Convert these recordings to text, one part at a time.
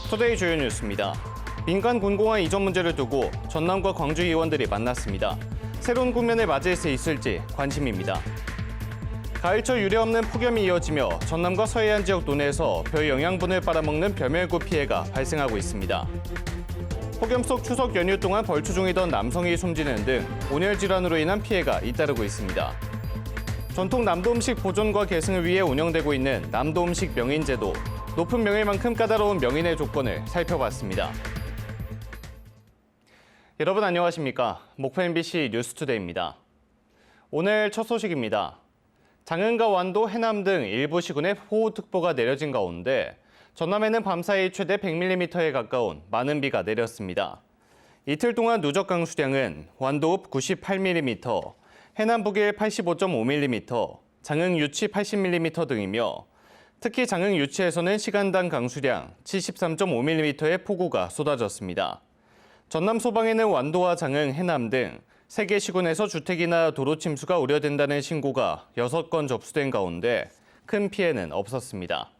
투데이 주요 뉴스입니다. 민간 군공항 이전 문제를 두고 전남과 광주 의원들이 만났습니다. 새로운 국면을 맞이할 수 있을지 관심입니다. 가을철 유례없는 폭염이 이어지며 전남과 서해안 지역 논에서 벼 영양분을 빨아먹는 벼멸구 피해가 발생하고 있습니다. 폭염 속 추석 연휴 동안 벌초 중이던 남성이 숨지는 등 온열 질환으로 인한 피해가 잇따르고 있습니다. 전통 남도 음식 보존과 계승을 위해 운영되고 있는 남도 음식 명인제도, 높은 명예만큼 까다로운 명인의 조건을 살펴봤습니다. 여러분 안녕하십니까? 목포 MBC 뉴스투데이입니다. 오늘 첫 소식입니다. 장흥과 완도, 해남 등 일부 시군에 호우특보가 내려진 가운데 전남에는 밤사이 최대 100mm에 가까운 많은 비가 내렸습니다. 이틀 동안 누적 강수량은 완도읍 98mm, 해남 북일 85.5mm, 장흥 유치 80mm 등이며 특히 장흥 유치에서는 시간당 강수량 73.5mm의 폭우가 쏟아졌습니다. 전남 소방에는 완도와 장흥, 해남 등 3개 시군에서 주택이나 도로 침수가 우려된다는 신고가 6건 접수된 가운데 큰 피해는 없었습니다.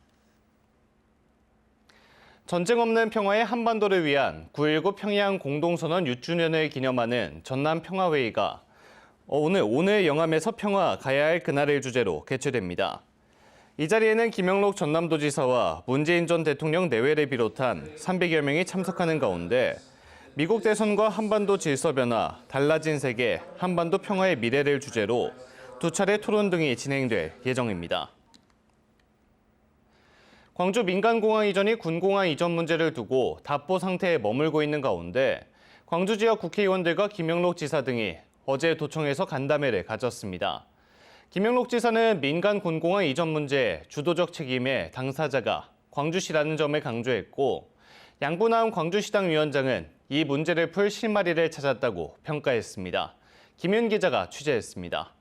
전쟁 없는 평화의 한반도를 위한 9.19 평양 공동선언 6주년을 기념하는 전남 평화회의가 오늘 영암에서 평화 가야 할 그날을 주제로 개최됩니다. 이 자리에는 김영록 전남도지사와 문재인 전 대통령 내외를 비롯한 300여 명이 참석하는 가운데 미국 대선과 한반도 질서 변화, 달라진 세계, 한반도 평화의 미래를 주제로 2차례 토론 등이 진행될 예정입니다. 광주 민간공항 이전이 군공항 이전 문제를 두고 답보 상태에 머물고 있는 가운데 광주 지역 국회의원들과 김영록 지사 등이 어제 도청에서 간담회를 가졌습니다. 김영록 지사는 민간 군공항 이전 문제의 주도적 책임의 당사자가 광주시라는 점을 강조했고 양분남 광주시당 위원장은 이 문제를 풀 실마리를 찾았다고 평가했습니다. 김윤 기자가 취재했습니다.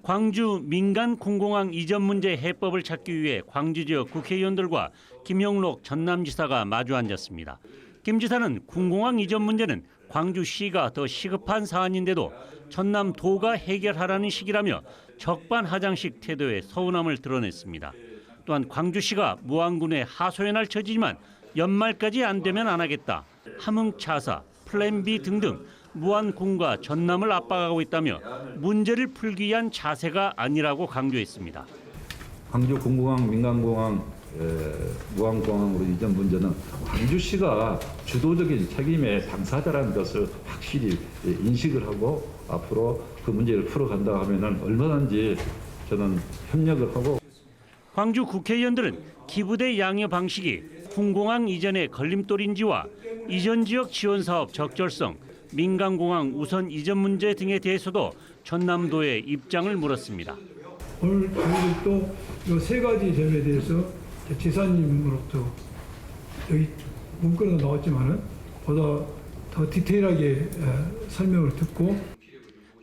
광주 민간 군공항 이전 문제 해법을 찾기 위해 광주 지역 국회의원들과 김영록 전남지사가 마주 앉았습니다. 김 지사는 군공항 이전 문제는 광주시가 더 시급한 사안인데도 전남도가 해결하라는 시기라며 적반하장식 태도에 서운함을 드러냈습니다. 또한 광주시가 무안군에 하소연할 처지지만 연말까지 안 되면 안 하겠다. 함흥차사, 플랜 B 등등 무안군과 전남을 압박하고 있다며 문제를 풀기 위한 자세가 아니라고 강조했습니다. 광주 군공항, 민간공항, 무안공항으로 이전 문제는 광주시가 주도적인 책임의 당사자라는 것을 확실히 인식을 하고 앞으로 그 문제를 풀어간다 하면은 얼마든지 저는 협력을 하고. 광주 국회의원들은 기부대 양여 방식이 군공항 이전의 걸림돌인지와 이전 지역 지원 사업 적절성, 민간공항 우선 이전 문제 등에 대해서도 전남도의 입장을 물었습니다. 오늘 저희들도 이 3가지 점에 대해서 지사님으로부터 여기 문건으로 나왔지만은 보다 더 디테일하게 설명을 듣고.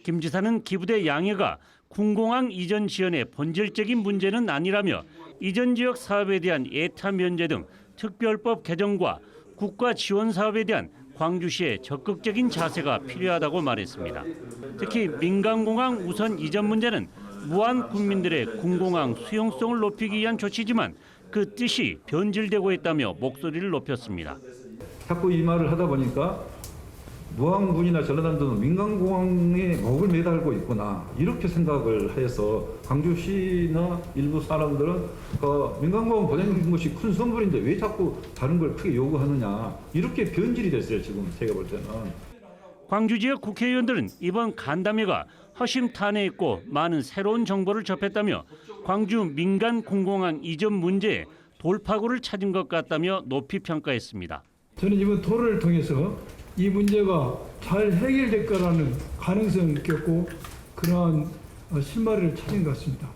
김 지사는 기부대 양여가 군공항 이전 지연의 본질적인 문제는 아니라며 이전 지역 사업에 대한 예타 면제 등 특별법 개정과 국가 지원 사업에 대한 광주시의 적극적인 자세가 필요하다고 말했습니다. 특히 민간공항 우선 이전 문제는 무안 국민들의 군공항 수용성을 높이기 위한 조치지만 그 뜻이 변질되고 있다며 목소리를 높였습니다. 자꾸 이 말을 하다 보니까 무안군이나 전라남도는 민간공항에 목을 매달고 있구나 이렇게 생각을 해서 광주시나 일부 사람들은 민간공항 보내는 것이 큰 선물인데 왜 자꾸 다른 걸 크게 요구하느냐 이렇게 변질이 됐어요. 지금 제가 볼 때는. 광주 지역 국회의원들은 이번 간담회가 허심탄회했고 많은 새로운 정보를 접했다며 광주 민간 군공항 이전 문제에 돌파구를 찾은 것 같다며 높이 평가했습니다. 저는 이번 토론을 통해서 이 문제가 잘 해결될 거라는 가능성을 느꼈고 그러한 실마리를 찾은 것 같습니다.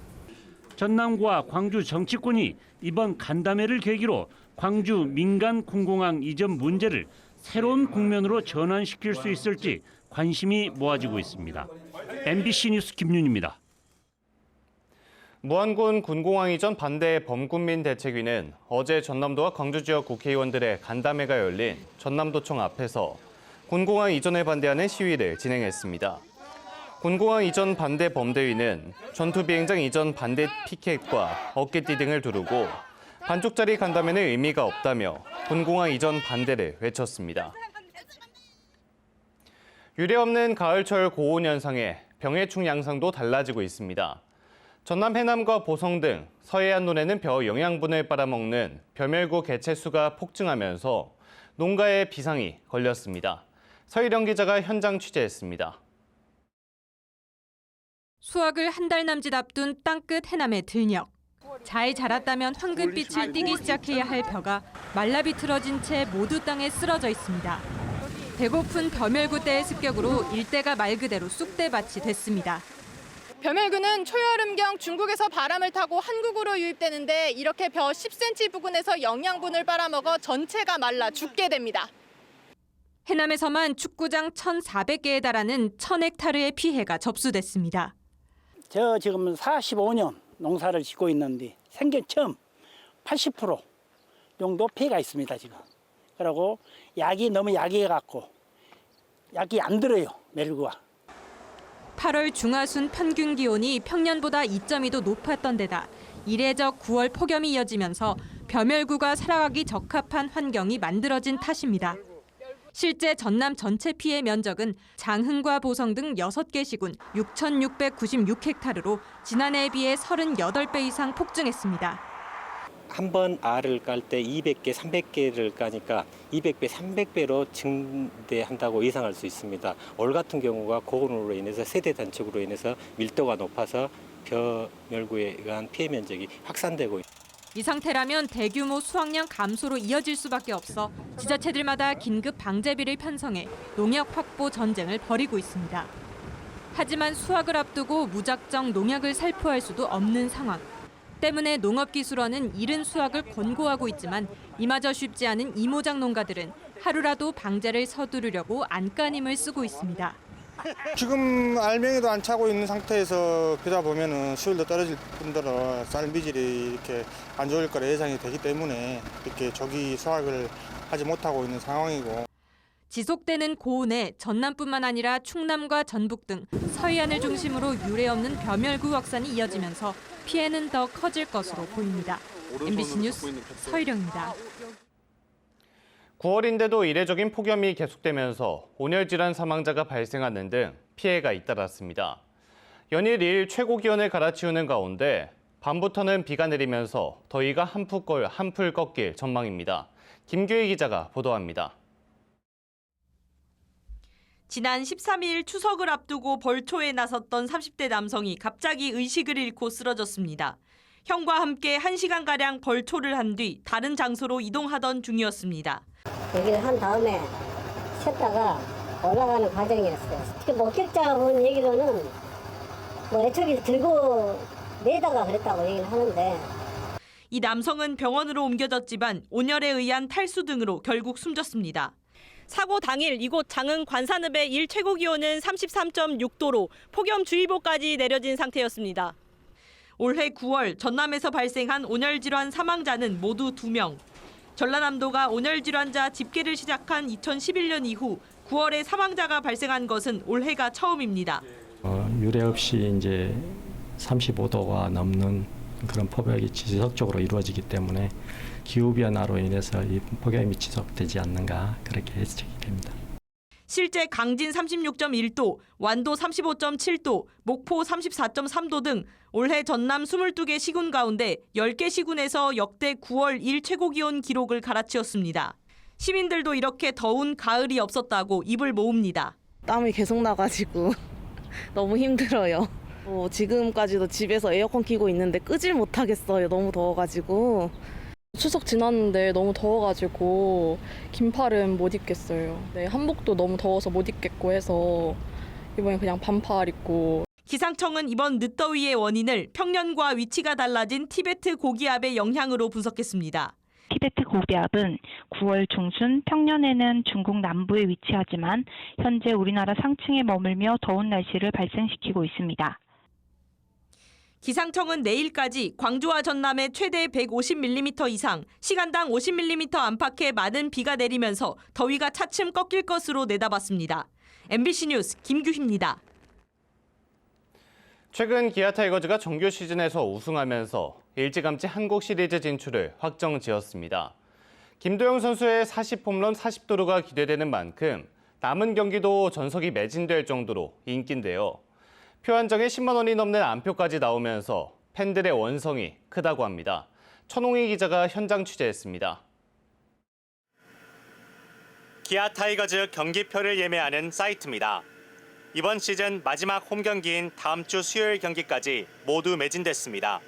전남과 광주 정치권이 이번 간담회를 계기로 광주 민간 군공항 이전 문제를 새로운 국면으로 전환시킬 수 있을지 관심이 모아지고 있습니다. MBC 뉴스 김윤입니다. 무안군 군공항 이전 반대 범군민 대책위는 어제 전남도와 광주 지역 국회의원들의 간담회가 열린 전남도청 앞에서 군공항 이전에 반대하는 시위를 진행했습니다. 군공항 이전 반대 범대위는 전투비행장 이전 반대 피켓과 어깨띠 등을 두르고 반쪽짜리 간담회는 의미가 없다며 군공항 이전 반대를 외쳤습니다. 유례없는 가을철 고온 현상에 병해충 양상도 달라지고 있습니다. 전남 해남과 보성 등 서해안 논에는 벼 영양분을 빨아먹는 벼멸구 개체 수가 폭증하면서 농가에 비상이 걸렸습니다. 서희령 기자가 현장 취재했습니다. 수확을 한 달 남짓 앞둔 땅끝 해남의 들녘. 잘 자랐다면 황금빛을 띠기 시작해야 할 벼가 말라 비틀어진 채 모두 땅에 쓰러져 있습니다. 배고픈 벼멸구 때의 습격으로 일대가 말 그대로 쑥대밭이 됐습니다. 벼멸구는 초여름경 중국에서 바람을 타고 한국으로 유입되는데 이렇게 벼 10cm 부근에서 영양분을 빨아먹어 전체가 말라 죽게 됩니다. 해남에서만 축구장 1,400개에 달하는 1,000헥타르의 피해가 접수됐습니다. 저 지금 45년 농사를 짓고 있는데 생전 처음 80% 정도 피해가 있습니다 지금. 그리고 약이 너무 약해갖고 약이 안 들어요 멸구가. 8월 중하순 평균 기온이 평년보다 2.2도 높았던 데다 이례적 9월 폭염이 이어지면서 벼멸구가 살아가기 적합한 환경이 만들어진 탓입니다. 실제 전남 전체 피해 면적은 장흥과 보성 등 6개 시군 6,696헥타르로 지난해에 비해 38배 이상 폭증했습니다. 한 번 알을 깔 때 200개, 300개를 까니까 200배, 300배로 증대한다고 예상할 수 있습니다. 올 같은 경우가 고온으로 인해서 세대 단축으로 인해서 밀도가 높아서 벼멸구에 의한 피해 면적이 확산되고 있습니다. 이 상태라면 대규모 수확량 감소로 이어질 수밖에 없어 지자체들마다 긴급 방제비를 편성해 농약 확보 전쟁을 벌이고 있습니다. 하지만 수확을 앞두고 무작정 농약을 살포할 수도 없는 상황. 때문에 농업기술원은 이른 수확을 권고하고 있지만 이마저 쉽지 않은 이모작 농가들은 하루라도 방제를 서두르려고 안간힘을 쓰고 있습니다. 지금 알맹이도 안 차고 있는 상태에서 그러다 보면은 수율도 떨어질 뿐더러 쌀 미질이 이렇게 안 좋을 거라 예상이 되기 때문에 이렇게 조기 수확을 하지 못하고 있는 상황이고. 지속되는 고온에 전남뿐만 아니라 충남과 전북 등 서해안을 중심으로 유례없는 벼멸구 확산이 이어지면서 피해는 더 커질 것으로 보입니다. MBC 뉴스 서희령입니다. 9월인데도 이례적인 폭염이 계속되면서 온열 질환 사망자가 발생하는 등 피해가 잇따랐습니다. 연일 일 최고 기온을 갈아치우는 가운데 밤부터는 비가 내리면서 더위가 한풀 꺾일 전망입니다. 김규희 기자가 보도합니다. 지난 13일 추석을 앞두고 벌초에 나섰던 30대 남성이 갑자기 의식을 잃고 쓰러졌습니다. 형과 함께 1시간가량 벌초를 한 뒤 다른 장소로 이동하던 중이었습니다. 얘기를 한 다음에 쉬었다가 올라가는 과정이었어요. 목격자분 얘기로는 애초에 들고 내다가 그랬다고 얘기를 하는데. 이 남성은 병원으로 옮겨졌지만 온열에 의한 탈수 등으로 결국 숨졌습니다. 사고 당일 이곳 장흥 관산읍의 일 최고 기온은 33.6도로 폭염주의보까지 내려진 상태였습니다. 올해 9월 전남에서 발생한 온열 질환 사망자는 모두 2명. 전라남도가 온열 질환자 집계를 시작한 2011년 이후 9월에 사망자가 발생한 것은 올해가 처음입니다. 유례 없이 이제 35도가 넘는 그런 폭염이 지속적으로 이루어지기 때문에 기후 변화로 인해서 이 폭염이 지속되지 않는가 그렇게 해석이 됩니다. 실제 강진 36.1도, 완도 35.7도, 목포 34.3도 등 올해 전남 22개 시군 가운데 10개 시군에서 역대 9월 일 최고 기온 기록을 갈아치웠습니다. 시민들도 이렇게 더운 가을이 없었다고 입을 모읍니다. 땀이 계속 나가지고 너무 힘들어요. 지금까지도 집에서 에어컨 켜고 있는데 끄질 못하겠어요. 너무 더워가지고. 추석 지났는데 너무 더워가지고 긴팔은 못 입겠어요. 네, 한복도 너무 더워서 못 입겠고 해서 이번에 그냥 반팔 입고. 기상청은 이번 늦더위의 원인을 평년과 위치가 달라진 티베트 고기압의 영향으로 분석했습니다. 티베트 고기압은 9월 중순 평년에는 중국 남부에 위치하지만 현재 우리나라 상층에 머물며 더운 날씨를 발생시키고 있습니다. 기상청은 내일까지 광주와 전남에 최대 150mm 이상, 시간당 50mm 안팎의 많은 비가 내리면서 더위가 차츰 꺾일 것으로 내다봤습니다. MBC 뉴스 김규희입니다. 최근 기아 타이거즈가 정규 시즌에서 우승하면서 일찌감치 한국 시리즈 진출을 확정지었습니다. 김도영 선수의 40홈런 40도루가 기대되는 만큼 남은 경기도 전석이 매진될 정도로 인기인데요. 표 한정에 10만 원이 넘는 안표까지 나오면서 팬들의 원성이 크다고 합니다. 천홍희 기자가 현장 취재했습니다. 기아 타이거즈 경기표를 예매하는 사이트입니다. 이번 시즌 마지막 홈 경기인 다음 주 수요일 경기까지 모두 매진됐습니다.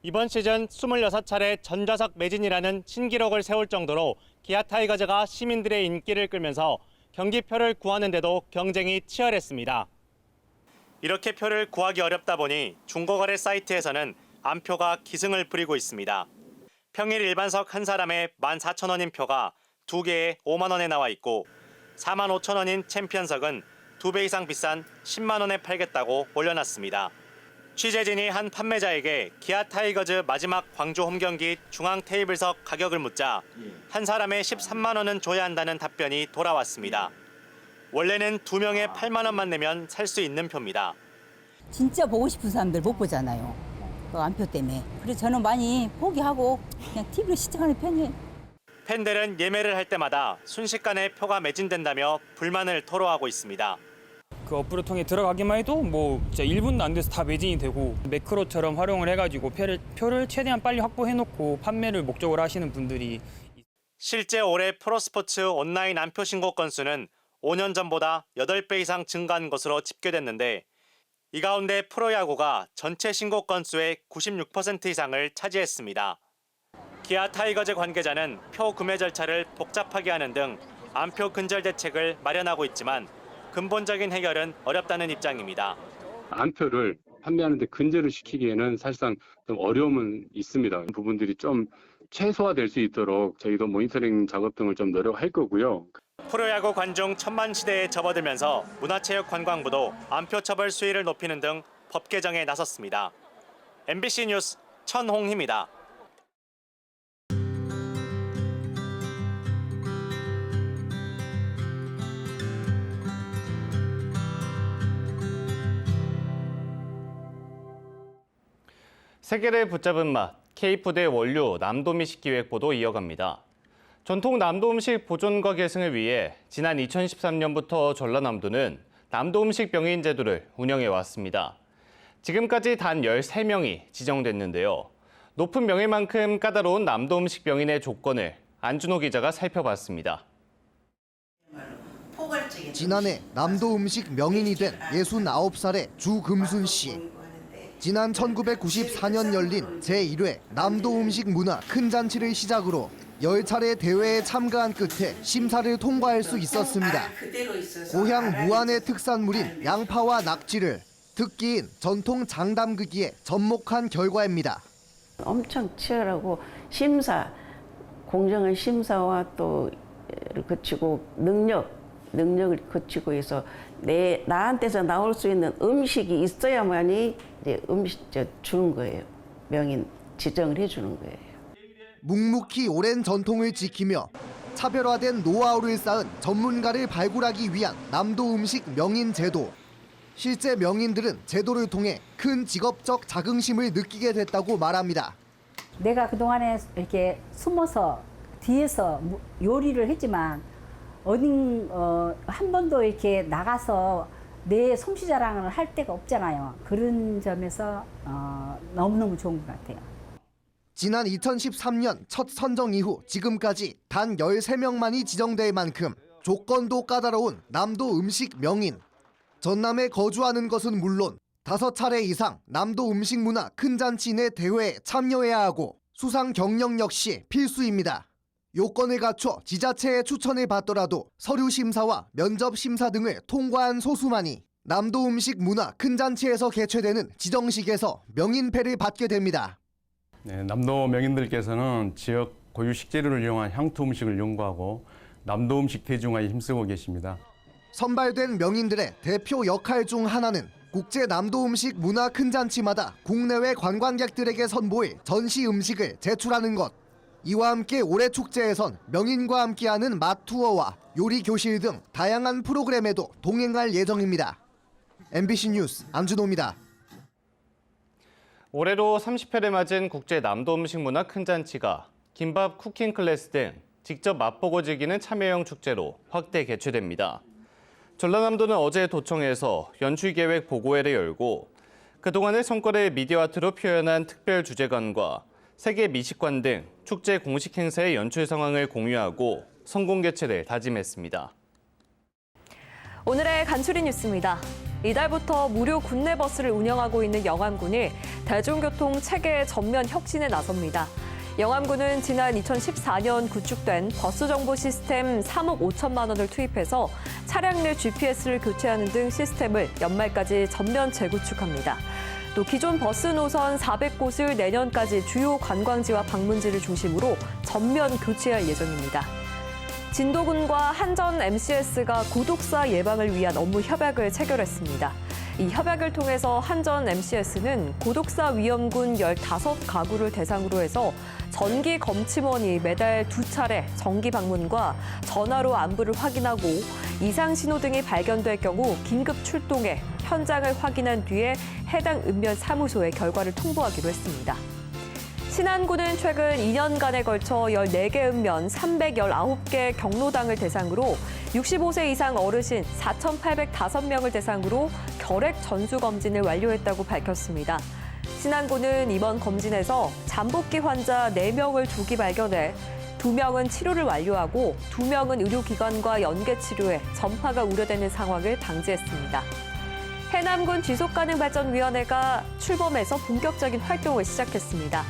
이번 시즌 26차례 전좌석 매진이라는 신기록을 세울 정도로 기아 타이거즈가 시민들의 인기를 끌면서 경기표를 구하는데도 경쟁이 치열했습니다. 이렇게 표를 구하기 어렵다 보니 중고거래 사이트에서는 안표가 기승을 부리고 있습니다. 평일 일반석 한 사람에 14,000원인 표가 2개에 5만 원에 나와 있고 45,000원인 챔피언석은 2배 이상 비싼 10만 원에 팔겠다고 올려놨습니다. 취재진이 한 판매자에게 기아 타이거즈 마지막 광주 홈 경기 중앙 테이블석 가격을 묻자 한 사람에 13만 원은 줘야 한다는 답변이 돌아왔습니다. 원래는 2명에 8만 원만 내면 살 수 있는 표입니다. 진짜 보고 싶은 사람들 못 보잖아요. 그 안표 때문에. 그래서 저는 많이 포기하고 그냥 TV로 시청하는 편이에요. 팬들은 예매를 할 때마다 순식간에 표가 매진된다며 불만을 토로하고 있습니다. 그 어플을 통해 들어가기만 해도 뭐 진짜 1분도 안 돼서 다 매진이 되고 매크로처럼 활용을 해가지고 표를 최대한 빨리 확보해놓고 판매를 목적으로 하시는 분들이. 실제 올해 프로스포츠 온라인 안표 신고 건수는 5년 전보다 8배 이상 증가한 것으로 집계됐는데 이 가운데 프로야구가 전체 신고 건수의 96% 이상을 차지했습니다. 기아 타이거즈 관계자는 표 구매 절차를 복잡하게 하는 등 안표 근절 대책을 마련하고 있지만 근본적인 해결은 어렵다는 입장입니다. 안표를 판매하는 데 근절을 시키기에는 사실상 좀 어려움은 있습니다. 부분들이 좀 최소화될 수 있도록 저희도 모니터링 작업 등을 좀 노력할 거고요. 프로야구 관중 1000만 시대에 접어들면서 문화체육관광부도 안표 처벌 수위를 높이는 등 법 개정에 나섰습니다. MBC 뉴스 천홍희입니다. 세계를 붙잡은 맛, K푸드의 원료 남도미식 기획보도 이어갑니다. 전통 남도음식 보존과 계승을 위해 지난 2013년부터 전라남도는 남도음식 병인 제도를 운영해 왔습니다. 지금까지 단 13명이 지정됐는데요. 높은 명예만큼 까다로운 남도음식 병인의 조건을 안준호 기자가 살펴봤습니다. 지난해 남도음식 명인이 된 69살의 주금순 씨. 지난 1994년 열린 제1회 남도음식 문화 큰 잔치를 시작으로 10차례 대회에 참가한 끝에 심사를 통과할 수 있었습니다. 고향 무안의 특산물인 양파와 낙지를 특기인 전통 장담그기에 접목한 결과입니다. 엄청 치열하고 공정한 심사와 또 거치고 능력을 거치고 해서 나한테서 나올 수 있는 음식이 있어야만이 이제 주는 거예요. 명인 지정을 해주는 거예요. 묵묵히 오랜 전통을 지키며 차별화된 노하우를 쌓은 전문가를 발굴하기 위한 남도 음식 명인 제도. 실제 명인들은 제도를 통해 큰 직업적 자긍심을 느끼게 됐다고 말합니다. 내가 그동안에 이렇게 숨어서 뒤에서 요리를 했지만 한 번도 이렇게 나가서 내 솜씨 자랑을 할 데가 없잖아요. 그런 점에서 너무너무 좋은 것 같아요. 지난 2013년 첫 선정 이후 지금까지 단 13명만이 지정될 만큼 조건도 까다로운 남도 음식 명인. 전남에 거주하는 것은 물론 5차례 이상 남도 음식 문화 큰 잔치 내 대회에 참여해야 하고 수상 경력 역시 필수입니다. 요건을 갖춰 지자체의 추천을 받더라도 서류 심사와 면접 심사 등을 통과한 소수만이 남도 음식 문화 큰 잔치에서 개최되는 지정식에서 명인패를 받게 됩니다. 네, 남도 명인들께서는 지역 고유 식재료를 이용한 향토 음식을 연구하고 남도 음식 대중화에 힘쓰고 계십니다. 선발된 명인들의 대표 역할 중 하나는 국제 남도 음식 문화 큰 잔치마다 국내외 관광객들에게 선보일 전시 음식을 제출하는 것. 이와 함께 올해 축제에선 명인과 함께하는 맛 투어와 요리 교실 등 다양한 프로그램에도 동행할 예정입니다. MBC 뉴스 안준호입니다. 올해로 30회를 맞은 국제 남도 음식 문화 큰 잔치가 김밥 쿠킹 클래스 등 직접 맛보고 즐기는 참여형 축제로 확대 개최됩니다. 전라남도는 어제 도청에서 연출 계획 보고회를 열고 그동안의 성과를 미디어 아트로 표현한 특별 주제관과 세계 미식관 등 축제 공식 행사의 연출 상황을 공유하고 성공 개최를 다짐했습니다. 오늘의 간추린 뉴스입니다. 이달부터 무료 국내 버스를 운영하고 있는 영암군이 대중교통 체계 전면 혁신에 나섭니다. 영암군은 지난 2014년 구축된 버스 정보 시스템 3억 5천만 원을 투입해서 차량 내 GPS를 교체하는 등 시스템을 연말까지 전면 재구축합니다. 또 기존 버스 노선 400곳을 내년까지 주요 관광지와 방문지를 중심으로 전면 교체할 예정입니다. 진도군과 한전 MCS가 고독사 예방을 위한 업무 협약을 체결했습니다. 이 협약을 통해서 한전 MCS는 고독사 위험군 15가구를 대상으로 해서 전기 검침원이 매달 2차례 정기 방문과 전화로 안부를 확인하고 이상 신호 등이 발견될 경우 긴급 출동해 현장을 확인한 뒤에 해당 읍면 사무소에 결과를 통보하기로 했습니다. 신안군은 최근 2년간에 걸쳐 14개 읍면 319개 경로당을 대상으로 65세 이상 어르신 4,805명을 대상으로 결핵 전수 검진을 완료했다고 밝혔습니다. 신안군은 이번 검진에서 잠복기 환자 4명을 조기 발견해 2명은 치료를 완료하고 2명은 의료기관과 연계 치료해 전파가 우려되는 상황을 방지했습니다. 해남군 지속가능발전위원회가 출범해서 본격적인 활동을 시작했습니다.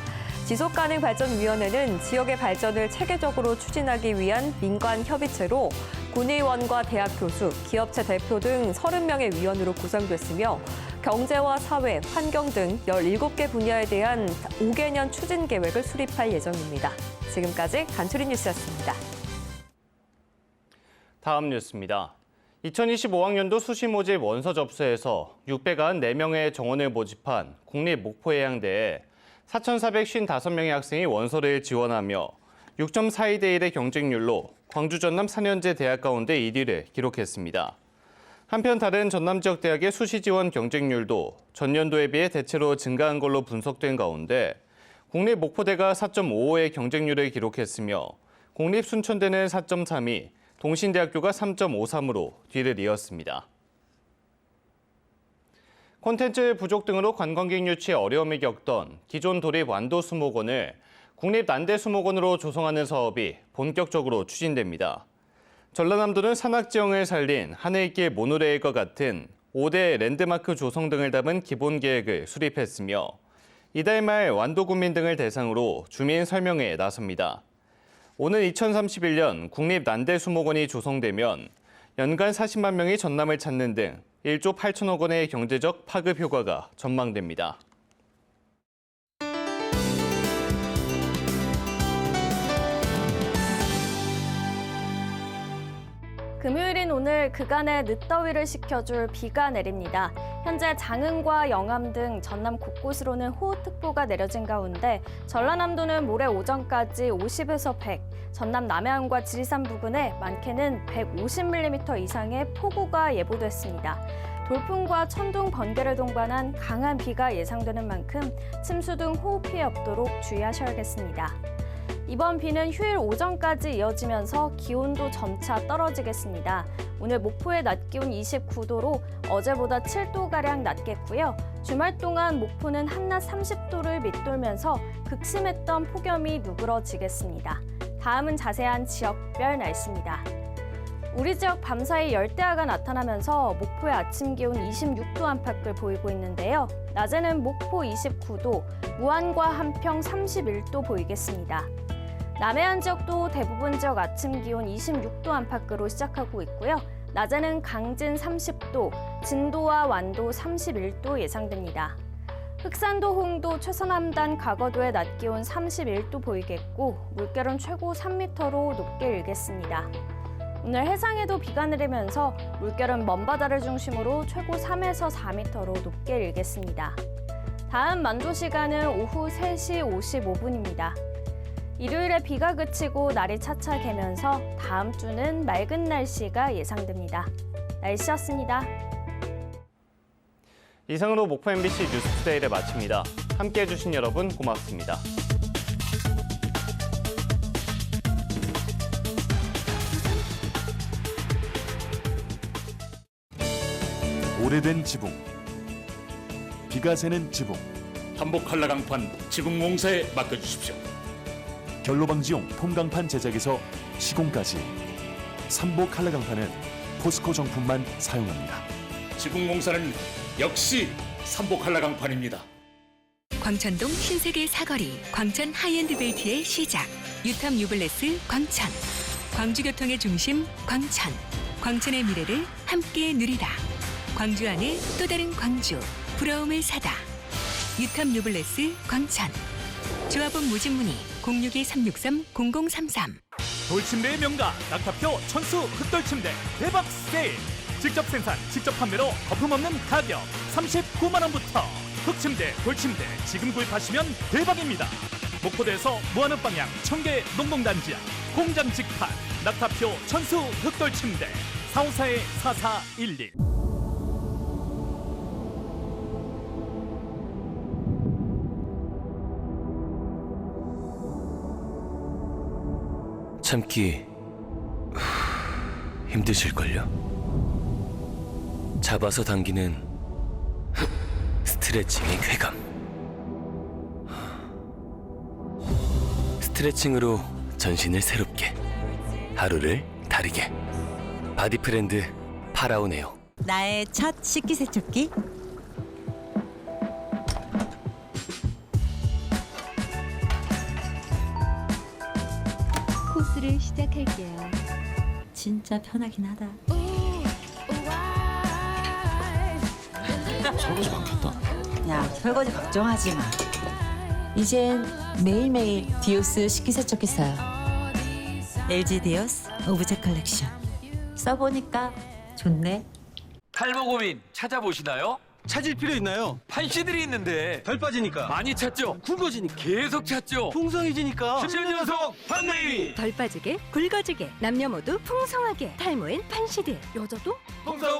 지속가능발전위원회는 지역의 발전을 체계적으로 추진하기 위한 민관협의체로 군의원과 대학 교수, 기업체 대표 등 30명의 위원으로 구성됐으며 경제와 사회, 환경 등 17개 분야에 대한 5개년 추진 계획을 수립할 예정입니다. 지금까지 간추린 뉴스였습니다. 다음 뉴스입니다. 2025학년도 수시 모집 원서 접수에서 694명의 정원을 모집한 국립목포해양대에 4,455명의 학생이 원서를 지원하며 6.42대 1의 경쟁률로 광주 전남 4년제 대학 가운데 1위를 기록했습니다. 한편 다른 전남 지역 대학의 수시 지원 경쟁률도 전년도에 비해 대체로 증가한 걸로 분석된 가운데 국립목포대가 4.55의 경쟁률을 기록했으며 국립순천대는 4.32, 동신대학교가 3.53으로 뒤를 이었습니다. 콘텐츠 부족 등으로 관광객 유치에 어려움을 겪던 기존 도립 완도 수목원을 국립 난대 수목원으로 조성하는 사업이 본격적으로 추진됩니다. 전라남도는 산악지형을 살린 하늘길 모노레일과 같은 5대 랜드마크 조성 등을 담은 기본 계획을 수립했으며 이달 말 완도 구민 등을 대상으로 주민 설명회에 나섭니다. 오는 2031년 국립 난대 수목원이 조성되면 연간 40만 명이 전남을 찾는 등 1조 8천억 원의 경제적 파급 효과가 전망됩니다. 금요일인 오늘 그간의 늦더위를 식혀줄 비가 내립니다. 현재 장흥과 영암 등 전남 곳곳으로는 호우특보가 내려진 가운데 전라남도는 모레 오전까지 50에서 100, 전남 남해안과 지리산 부근에 많게는 150mm 이상의 폭우가 예보됐습니다. 돌풍과 천둥, 번개를 동반한 강한 비가 예상되는 만큼 침수 등 호우 피해 없도록 주의하셔야겠습니다. 이번 비는 휴일 오전까지 이어지면서 기온도 점차 떨어지겠습니다. 오늘 목포의 낮 기온 29도로 어제보다 7도가량 낮겠고요. 주말 동안 목포는 한낮 30도를 밑돌면서 극심했던 폭염이 누그러지겠습니다. 다음은 자세한 지역별 날씨입니다. 우리 지역 밤사이 열대야가 나타나면서 목포의 아침 기온 26도 안팎을 보이고 있는데요. 낮에는 목포 29도, 무안과 한평 31도 보이겠습니다. 남해안 지역도 대부분 지역 아침 기온 26도 안팎으로 시작하고 있고요. 낮에는 강진 30도, 진도와 완도 31도 예상됩니다. 흑산도, 홍도, 최서남단, 가거도의 낮 기온 31도 보이겠고 물결은 최고 3m로 높게 일겠습니다. 오늘 해상에도 비가 내리면서 물결은 먼바다를 중심으로 최고 3에서 4m로 높게 일겠습니다. 다음 만조 시간은 오후 3시 55분입니다. 일요일에 비가 그치고 날이 차차 개면서 다음 주는 맑은 날씨가 예상됩니다. 날씨였습니다. 이상으로 목포 MBC 뉴스투데이를 마칩니다. 함께해 주신 여러분 고맙습니다. 오래된 지붕, 비가 새는 지붕, 한복 한라 강판 지붕공사에 맡겨주십시오. 결로방지용 폼강판 제작에서 시공까지 삼복 한라 강판은 포스코 정품만 사용합니다. 지붕공사는 역시 삼복 한라 강판입니다. 광천동 신세계 사거리 광천 하이엔드 벨트의 시작. 유탐 유블레스 광천. 광주교통의 중심 광천. 광천의 미래를 함께 누리다. 광주 안에 또 다른 광주. 부러움을 사다. 유탐 유블레스 광천. 조합원 모집 문의 061-363-0033. 돌침대의 명가 낙타표 천수 흑돌침대 대박 세일. 직접 생산, 직접 판매로 거품 없는 가격 39만 원부터. 흑침대, 돌침대 지금 구입하시면 대박입니다. 목포대에서 무한읍 방향 청계 농공단지역 공장 직판 낙타표 천수 흑돌침대 454-4411. 참기 힘드실걸요? 잡아서 당기는 스트레칭의 쾌감. 스트레칭으로 전신을 새롭게, 하루를 다르게. 바디프렌드 파라오네오. 나의 첫 식기세척기. 코스를 시작할게요. 진짜 편하긴 하다. 설거지 많겠다. 야, 설거지 걱정하지 마. 이젠 매일매일 디오스 식기세척기 써요. LG 디오스 오브젝 컬렉션. 써보니까 좋네. 탈모 고민 찾아보시나요? 찾을 필요 있나요? 판시들이 있는데 덜 빠지니까 많이 찾죠. 굵어지니까 계속 찾죠. 풍성해지니까 10년 연속 판매 1위. 덜 빠지게, 굵어지게, 남녀 모두 풍성하게. 탈모엔 판시드. 여자도? 풍성